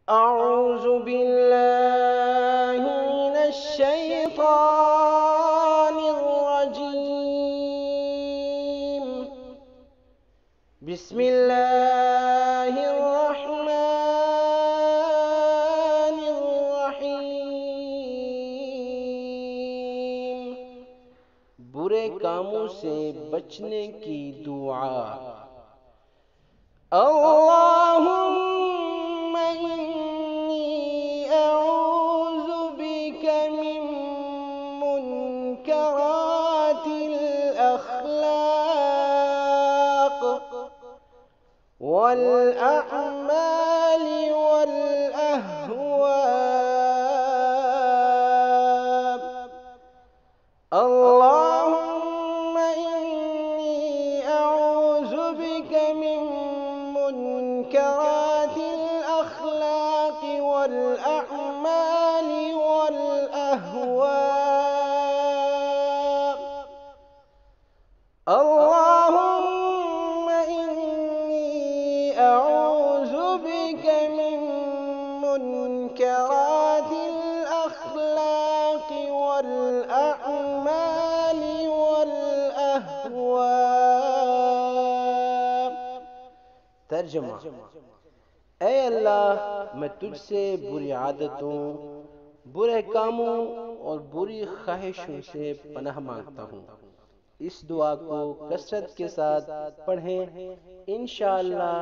अऊज़ु बिल्लाहि मिनश शैतानिर रजीम। बिस्मिल्लाहिर रहमानिर रहीम। बुरे कामों से बचने की दुआ। अल्लाहुम्मा इन्नी अऊज़ु बिका मिन मुनकरातिल अख़लाक़ वल अअमाली वल अहवाब। अल्लाहुम्मा इन्नी अऊज़ु बिका मिन मुनकरातिल अख़लाक़ वल अअमाली वल अहवाब। अल्लाहुम्मा इन्नी अऊज़ु बिका मिन मुनकरातिल अख़लाक़ वल अअमाली वल अहवाब। तर्जुमा। ऐ अल्लाह, मैं तुझसे बुरी आदतों, बुरे कामों और बुरी ख्वाहिशों से पनाह मांगता हूँ। इस दुआ को कसरत के साथ पढ़ें, इंशाअल्लाह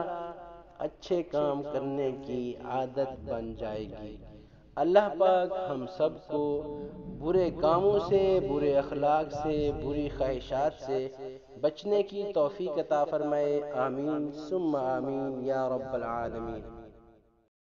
अच्छे काम करने की आदत बन जाएगी। अल्लाह पाक हम सबको बुरे कामों से, बुरे अखलाक से, बुरी ख्वाहिशात से बचने की तौफीक अता फरमाए। आमीन सुम्मा आमीन या रब्बल आलमीन।